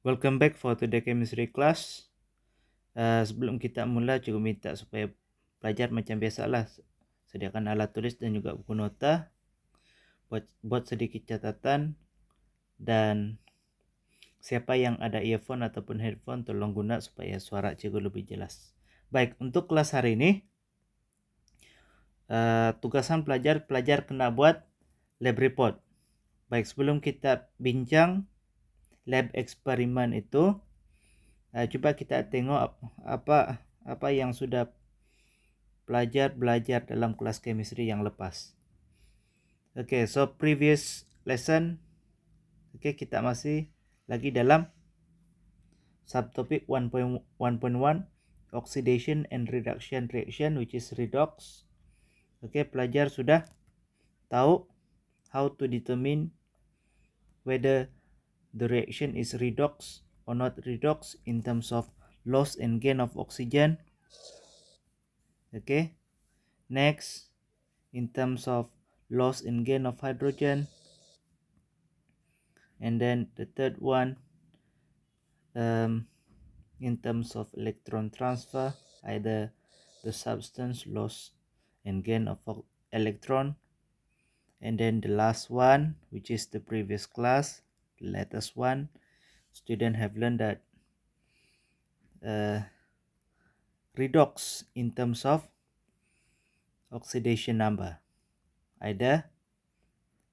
Welcome back for today chemistry class. Sebelum kita mula, cikgu minta supaya pelajar macam biasalah sediakan alat tulis dan juga buku nota, buat sedikit catatan, dan siapa yang ada earphone ataupun headphone tolong guna supaya suara cikgu lebih jelas. Baik, untuk kelas hari ini tugasan pelajar kena buat lab report. Baik, sebelum kita bincang lab eksperimen itu, coba kita tengok apa yang sudah pelajar belajar dalam kelas chemistry yang lepas. Okay, so previous lesson, kita masih lagi dalam subtopic 1.1 oxidation and reduction reaction, which is redox. Pelajar sudah tahu how to determine whether the reaction is redox or not redox in terms of loss and gain of oxygen. Next, in terms of loss and gain of hydrogen. And then the third one, in terms of electron transfer, either the substance loss and gain of electron. And then the last one, which is the previous class, the latest one, students have learned that redox in terms of oxidation number, either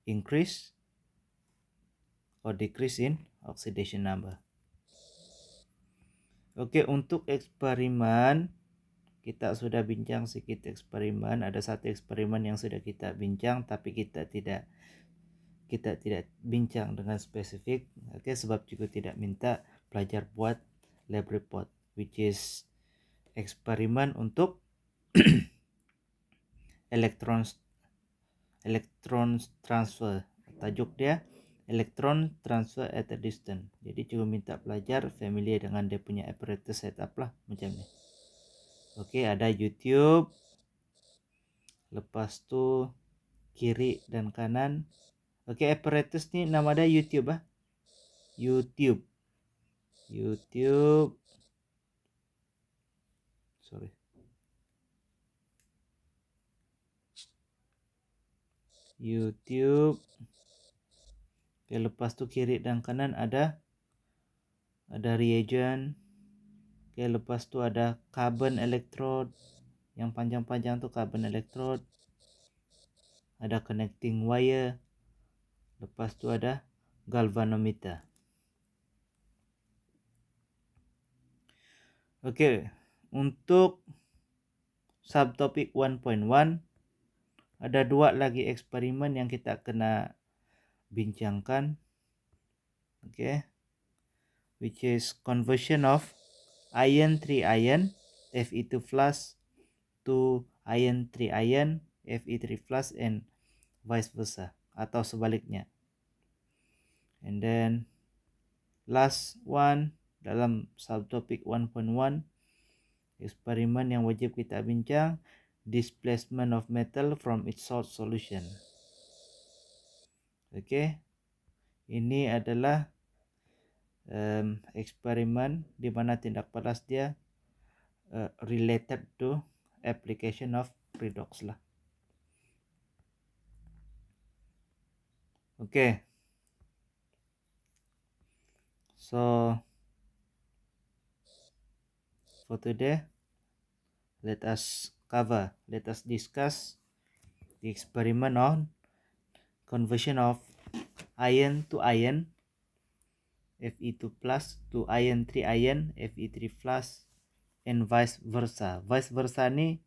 increase or decrease in oxidation number. Untuk eksperimen kita sudah bincang sedikit eksperimen. Ada satu eksperimen yang sudah kita bincang, tapi kita tidak bincang dengan spesifik. Sebab juga tidak minta pelajar buat lab report, which is eksperimen untuk electron transfer. Tajuk dia electron transfer at a distance. Jadi cuma minta pelajar familiar dengan dia punya apparatus setup lah, macam ni. Ada YouTube, lepas tu kiri dan kanan. Apparatus ni nama dia YouTube YouTube. Lepas tu kiri dan kanan ada reagent. Lepas tu ada carbon electrode. Yang panjang-panjang tu carbon electrode. Ada connecting wire. Lepas tu ada galvanometer. Untuk subtopic 1.1 ada dua lagi eksperimen yang kita kena bincangkan. Which is conversion of iron 3 iron Fe2 plus to iron 3 iron Fe3 plus and vice versa, atau sebaliknya. And then last one dalam subtopic 1.1 eksperimen yang wajib kita bincang, displacement of metal from its salt solution. Ini adalah eksperimen di mana tindak balas dia related to application of redox lah. So for today, let us discuss the experiment on conversion of iron to iron Fe2 plus to iron 3 iron Fe3 plus and vice versa. Vice versa ni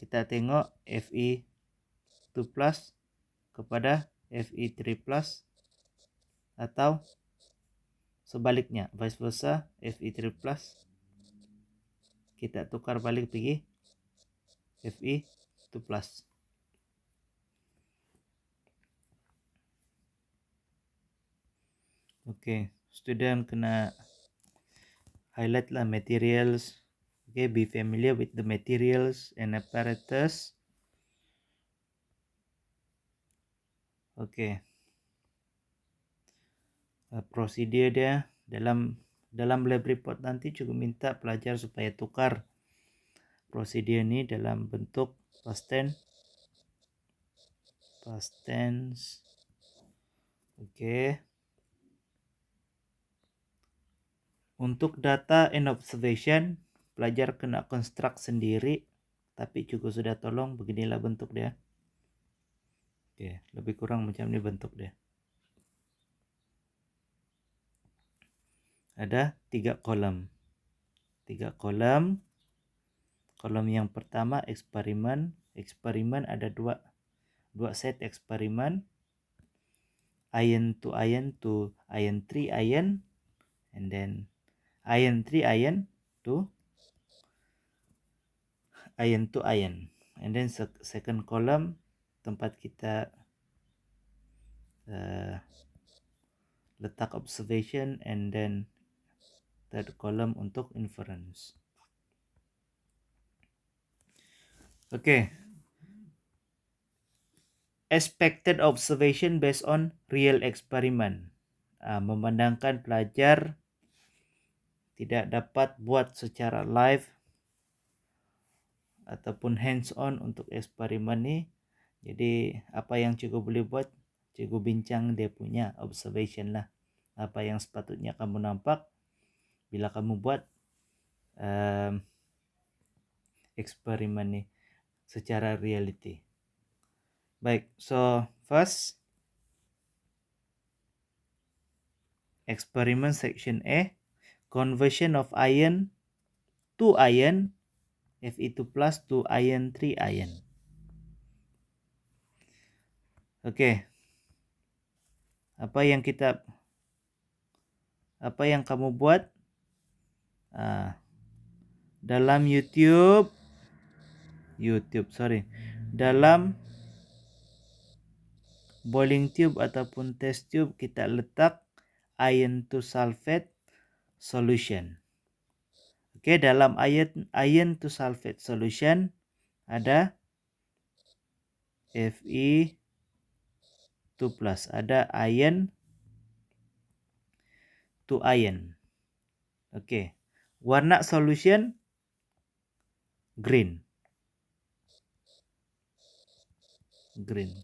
kita tengok Fe2 plus kepada Fe3 plus, atau sebaliknya vice versa, Fe3 plus kita tukar balik pergi Fe2 plus. Student kena highlight lah materials. Be familiar with the materials and apparatus. Procedure dia dalam lab report nanti juga minta pelajar supaya tukar prosedur ini dalam bentuk past tense. Oke. Untuk data and observation, pelajar kena construct sendiri, tapi juga sudah tolong beginilah bentuk dia. Oke, lebih kurang macam ini bentuk dia. Ada 3 kolom. 3 kolom. Kolom yang pertama eksperimen. Eksperimen ada dua set eksperimen. Ion to ion to ion 3 ion, and then ion 3 ion to ion to ion. And then second column tempat kita letak observation, and then third column untuk inference. Okay. Expected observation based on real experiment. Memandangkan pelajar tidak dapat buat secara live ataupun hands on untuk eksperimen nih. Jadi apa yang cikgu boleh buat, cikgu bincang dia punya observation lah. Apa yang sepatutnya kamu nampak bila kamu buat eksperimen nih secara reality. Baik, so first experiment section A, conversion of ion to ion Fe2+ to ion 3 ion. Oke. Apa yang kamu buat dalam dalam boiling tube ataupun test tube kita letak ion to sulfate solution. Oke, dalam ion to sulfate solution ada Fe2+, ada ion to ion. Oke. Warna solution green.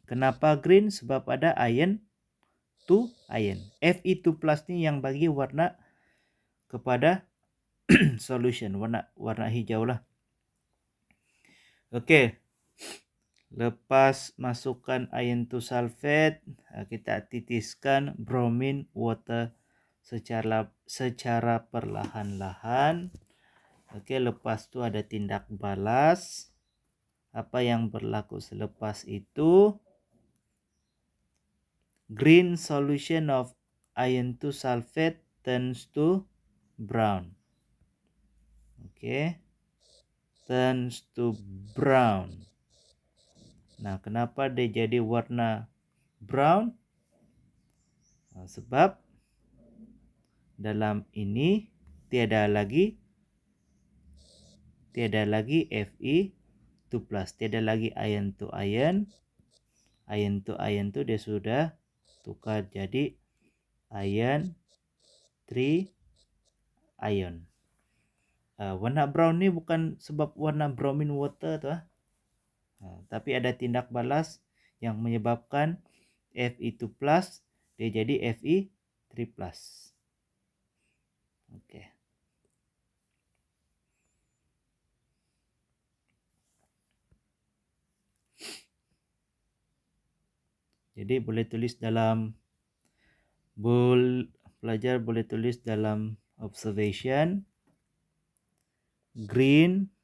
Kenapa green? Sebab ada ion to ion. Fe2+ ini yang bagi warna kepada solution, warna hijau lah. Oke. Lepas masukkan ion to sulfate, kita titiskan bromine water secara perlahan-lahan. Oke, lepas itu ada tindak balas. Apa yang berlaku selepas itu? Green solution of ion to sulfate turns to brown. Oke. Turns to brown. Nah, kenapa dia jadi warna brown? Sebab dalam ini tiada lagi Fe2+, tiada lagi ion to ion. Ion to ion itu dia sudah tukar jadi ion 3 ion. Warna brown ini bukan sebab warna bromine water tuh. Tapi ada tindak balas yang menyebabkan Fe2+ dia jadi Fe3+. Oke. Jadi pelajar boleh tulis dalam observation green.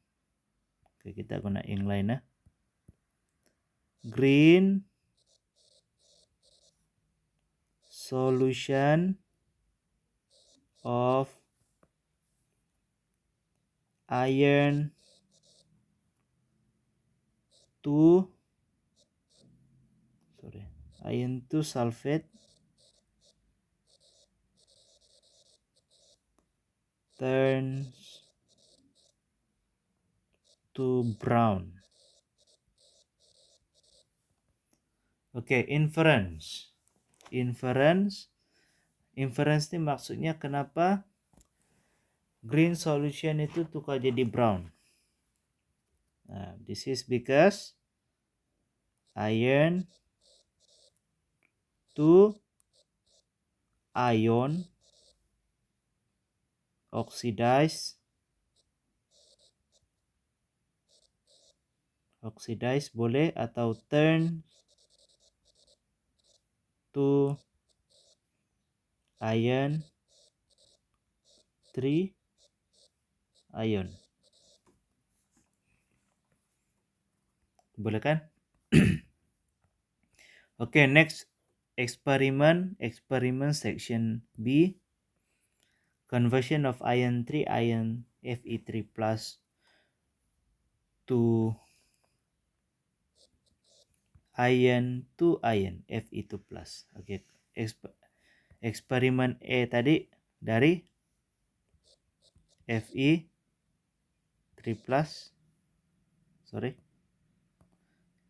Oke, kita guna ink lain. Green solution of iron to sulfate turns to brown. Oke, inference. Inference ni maksudnya kenapa green solution itu tukar jadi brown. This is because iron to ion oxidize boleh atau turn to iron 3 ion. Boleh kan? Okay, next experiment section B. Conversion of iron 3 ion Fe3 plus to iron 2 ion Fe2 plus. Okay, eksperimen E tadi dari Fe3 plus,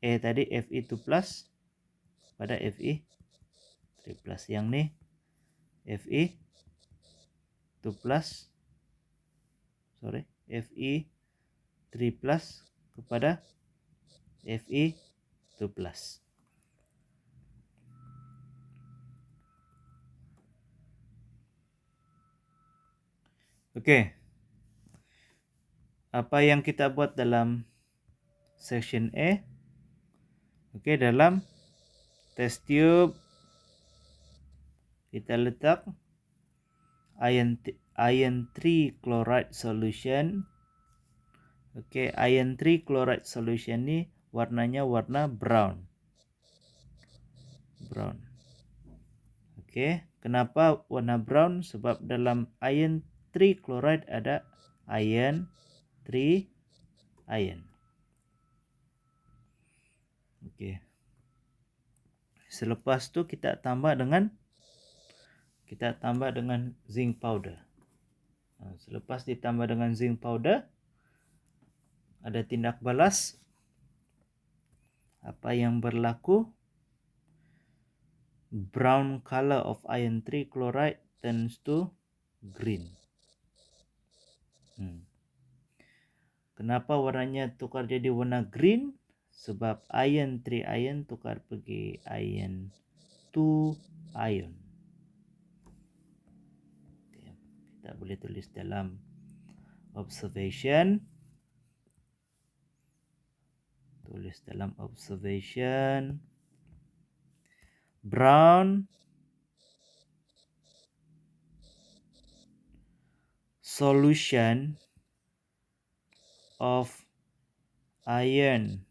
E tadi Fe2 plus pada Fe3 plus. Yang ni Fe2 plus, Fe3 plus kepada Fe2 plus. Okey. Apa yang kita buat dalam section A? Okey, dalam test tube kita letak iron 3 chloride solution. Okey, iron 3 chloride solution ni warnanya warna brown. Okey, kenapa warna brown? Sebab dalam iron 3 chloride ada iron 3 ion. Okey. Selepas tu kita tambah dengan zinc powder. Selepas ditambah dengan zinc powder, ada tindak balas. Apa yang berlaku? Brown color of iron 3 chloride turns to green. Kenapa warnanya tukar jadi warna green? Sebab iron 3 ion tukar pergi iron 2 ion. Kita boleh tulis dalam observation. Brown solution of iron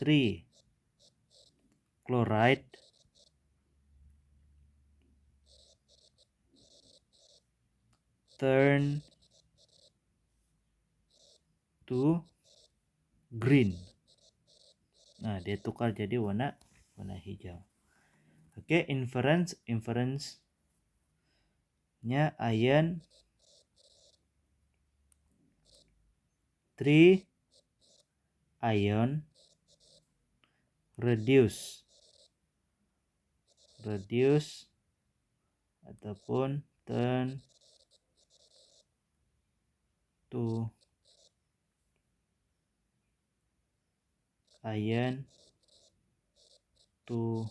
3 chloride turn to green. Dia tukar jadi warna hijau. Okey, inference-nya iron 3 ion reduce ataupun turn to iron 2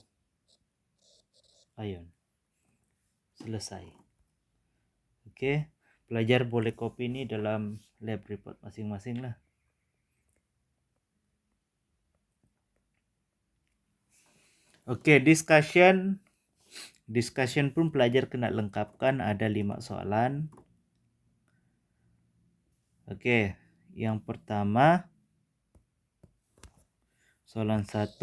ion. Selesai. Okey, pelajar boleh copy ni dalam lab report masing-masing lah. Okey, discussion pun pelajar kena lengkapkan, ada 5 soalan. Okey, yang pertama soalan 1.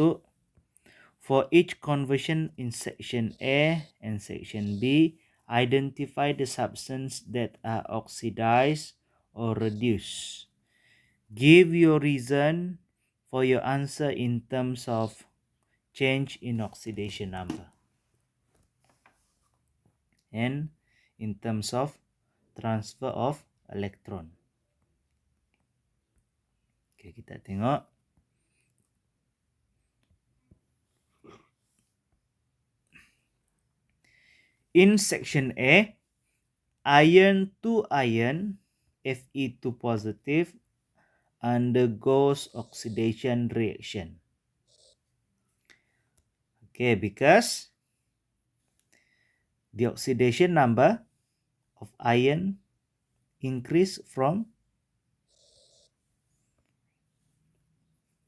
For each conversion in section A and section B, identify the substance that are oxidized or reduced. Give your reason for your answer in terms of change in oxidation number and in terms of transfer of electron. Okay, kita tengok. In section A, iron to iron Fe2 positive undergoes oxidation reaction. Okay, because the oxidation number of iron increase from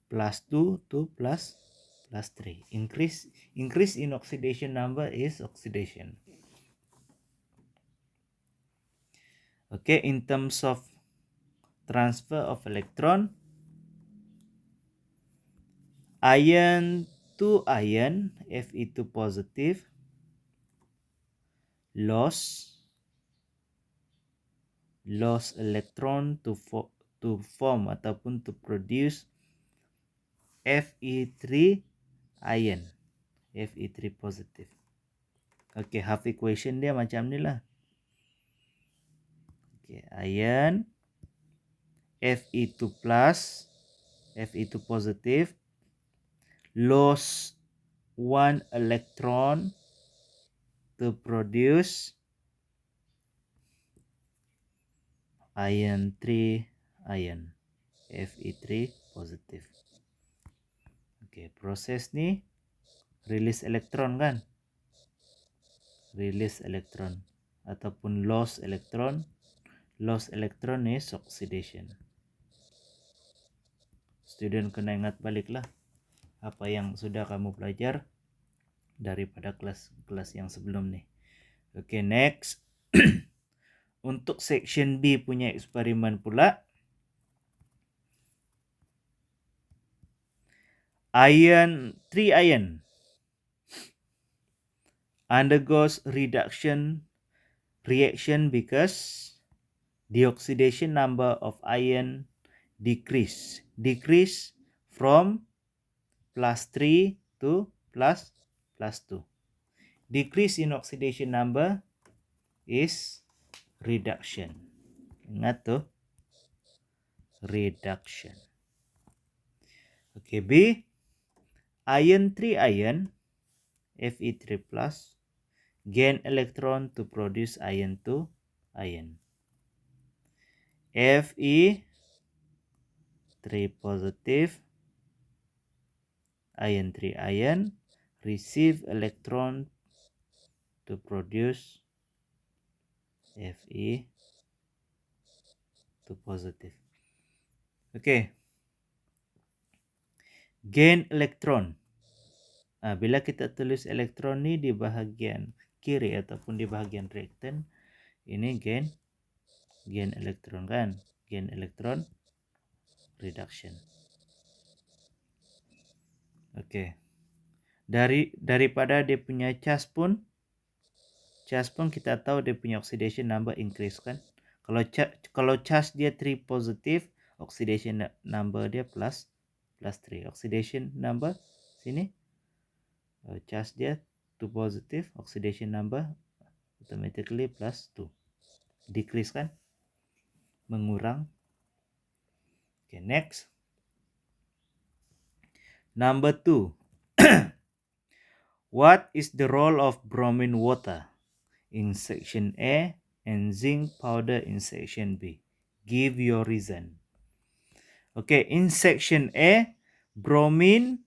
+2 to +3. Increase in oxidation number is oxidation. Okay, in terms of transfer of electron, iron to iron Fe2 positive loss electron to form ataupun to produce Fe3 ion, Fe3 positive. Okay, half equation dia macam ni lah. Okay, iron Fe2 plus, Fe2 positive, lost 1 electron to produce iron 3 ion, Fe3 positive. Okay, proses ni release elektron kan? Release elektron ataupun loss elektron. Loss elektron is oxidation. Student kena ingat balik lah apa yang sudah kamu belajar daripada kelas yang sebelum ni. Okay, next. Untuk section B punya eksperimen pula, iron 3 ion undergoes reaction because the oxidation number of iron decrease from +3 to +2. Decrease in oxidation number is reduction. Ingat tuh, reduction. Okay, B, iron 3 ion Fe3 plus gain electron to produce iron 2 ion. Fe3 positive iron 3 ion receive electron to produce Fe2 positive. Okay, gain electron. Bila kita tulis elektron ni di bahagian kiri ataupun di bahagian reaktan, ini gain elektron kan? Gain elektron reduction. Okay. Daripada dia punya charge pun kita tahu dia punya oxidation number increase kan? Kalau charge dia 3 positive, oxidation number dia plus 3. Oxidation number sini, charge dia 2 positive, oxidation number automatically plus 2. Decrease kan? Mengurang. Okay, next. Number 2. What is the role of bromine water in section A and zinc powder in section B? Give your reason. Okay, in section A, bromine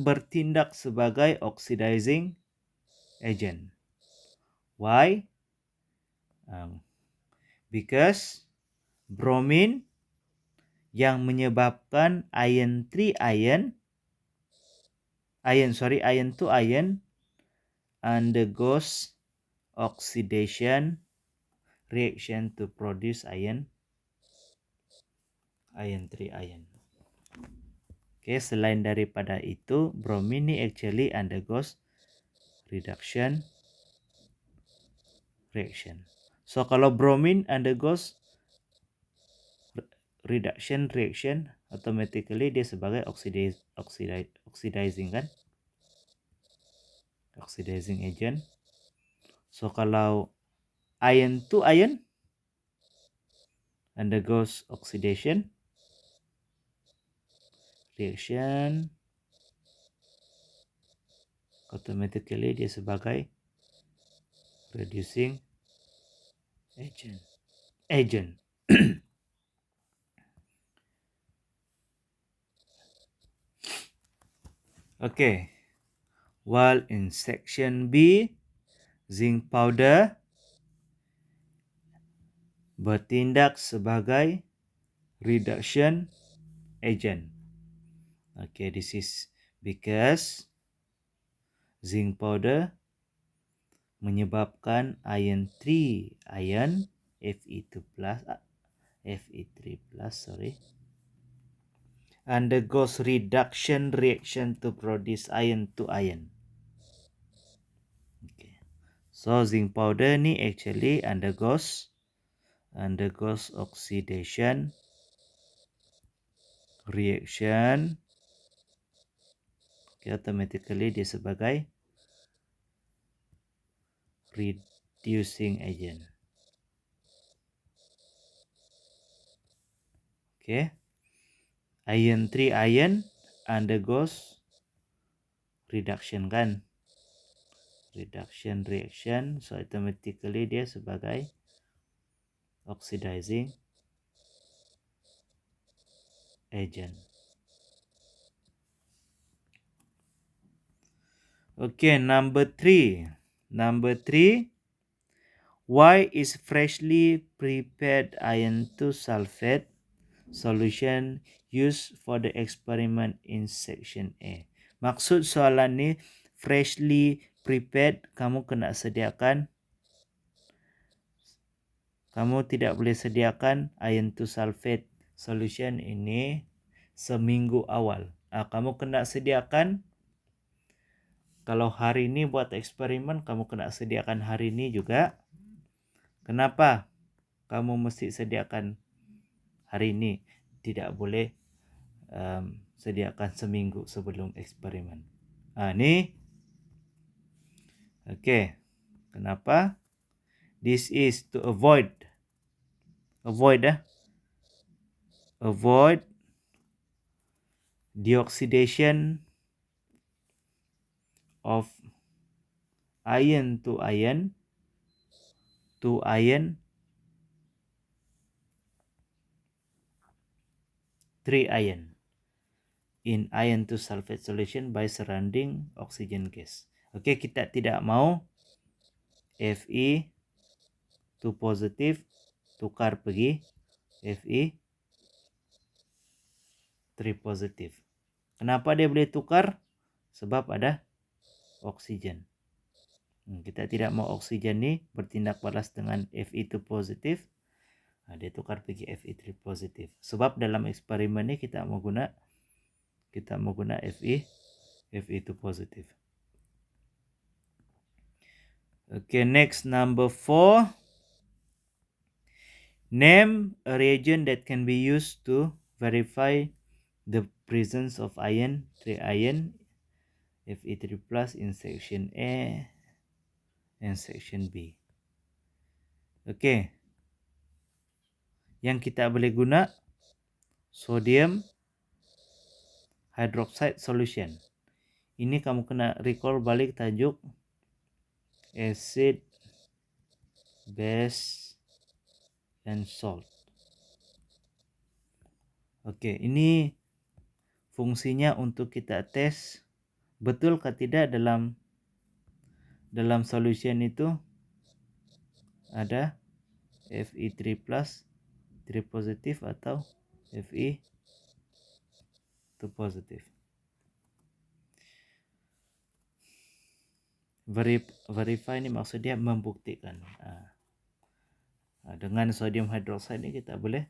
bertindak sebagai oxidizing agent. Why? Because bromine yang menyebabkan iron 2 ion undergoes oxidation reaction to produce iron 3 ion. Okay, selain daripada itu, bromine ni actually undergoes reduction reaction. So kalau bromine undergoes reduction reaction, automatically dia sebagai oxidizing kan? Oxidizing agent. So kalau iron 2 ion undergoes oxidation reaction automatically dia sebagai reducing agent. Okay. While in section B, zinc powder bertindak sebagai reduction agent. Okay, this is because zinc powder menyebabkan iron 3 ion Fe2 plus Fe3 plus undergoes reduction reaction to produce iron 2 ion. Okay. So zinc powder ni actually undergoes oxidation reaction. Okay, automatically dia sebagai reducing agent. Okay. Iron 3 ion undergoes reduction kan. Reduction reaction. So automatically dia sebagai oxidizing agent. Okay, number 3. Why is freshly prepared iron 2 sulfate solution used for the experiment in section A? Maksud soalan ni, freshly prepared, kamu kena sediakan, kamu tidak boleh sediakan iron 2 sulfate solution ini seminggu awal. Kamu kena sediakan, kalau hari ini buat eksperimen, kamu kena sediakan hari ini juga. Kenapa kamu mesti sediakan hari ini? Tidak boleh sediakan seminggu sebelum eksperimen. Ni. Okay. Kenapa? This is to avoid the oxidation of iron to iron 3 ion in iron 2 sulfate solution by surrounding oxygen gas. Okay, kita tidak mau Fe2 positif tukar pergi Fe3 positif. Kenapa dia boleh tukar? Sebab ada oksigen. Kita tidak mau oksigen ni bertindak balas dengan Fe2 positif. Dia tukar pergi Fe3 positif. Sebab dalam eksperimen ni kita mau guna Fe2 positif. Okay, next number 4. Name a reagent that can be used to verify the presence of iron 3 ion Fe3 plus in section A and section B. Okay. Yang kita boleh guna sodium hydroxide solution. Ini kamu kena recall balik tajuk acid, base, and salt. Okay, ini fungsinya untuk kita tes betul ke tidak dalam solution itu ada Fe3 plus 3 positif atau Fe2 positif. Verify ni maksudnya membuktikan. Dengan sodium hydroxide ni kita boleh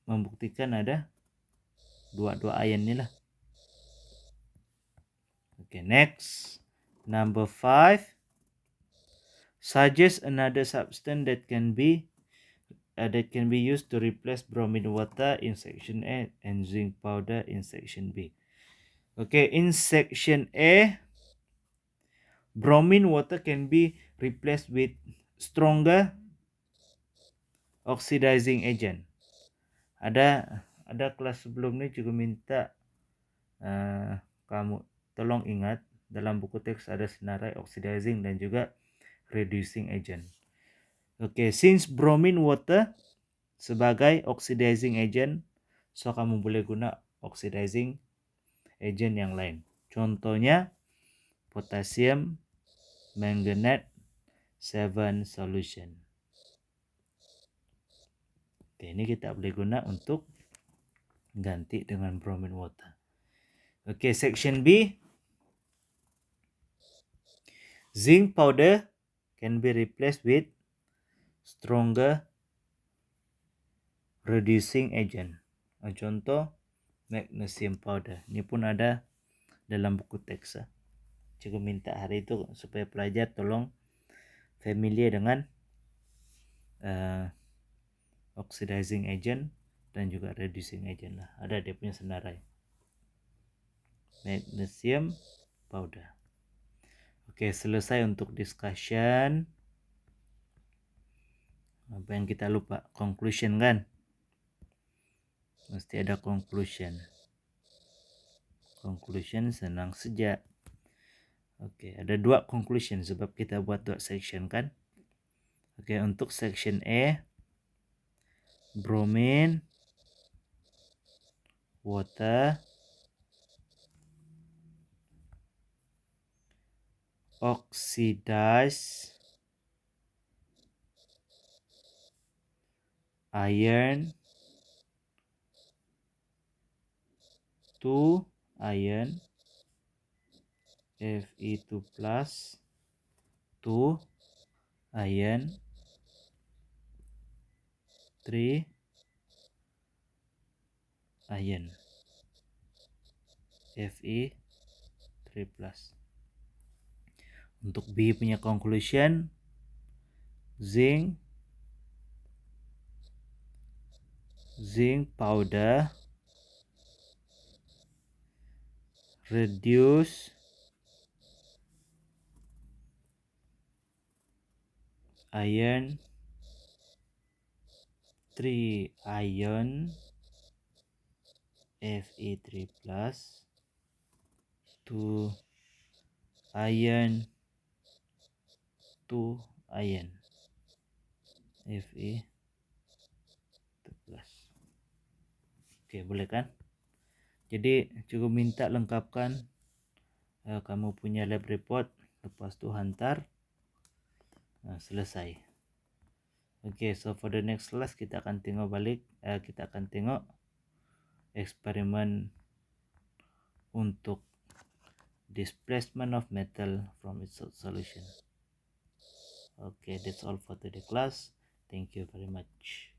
membuktikan ada dua ion ni lah. Okay, next. Number 5. Suggest another substance that can be used to replace bromine water in section A and zinc powder in section B. Okay, in section A, bromine water can be replaced with stronger oxidizing agent. Ada kelas sebelum ni juga minta kamu tolong ingat dalam buku teks ada senarai oxidizing dan juga reducing agent. Oke, since bromine water sebagai oxidizing agent, so kamu boleh guna oxidizing agent yang lain. Contohnya potassium manganate 7 solution. Oke, ini kita boleh guna untuk ganti dengan bromine water. Oke, section B. Zinc powder can be replaced with stronger reducing agent. Contoh magnesium powder. Ini pun ada dalam buku teks. Cikgu minta hari itu supaya pelajar tolong familiar dengan oxidizing agent dan juga reducing agent lah. Ada dia punya senarai. Magnesium powder. Oke, selesai untuk discussion. Apa yang kita lupa? Conclusion kan? Mesti ada conclusion. Conclusion senang saja. Oke, ada 2 conclusion sebab kita buat 2 section kan? Oke, untuk section A, bromine water oxidize iron to iron Fe2 plus to iron 3 iron Fe3 plus. Untuk B punya conclusion, zinc powder reduce iron 3 iron Fe3 plus to iron 2 iron Fe2 plus. Oke, boleh kan? Jadi cukup minta lengkapkan kamu punya lab report, lepas tu hantar. Selesai. Oke, so for the next class kita akan tengok balik, kita akan tengok eksperimen untuk displacement of metal from its solution. Okay, that's all for today class. Thank you very much.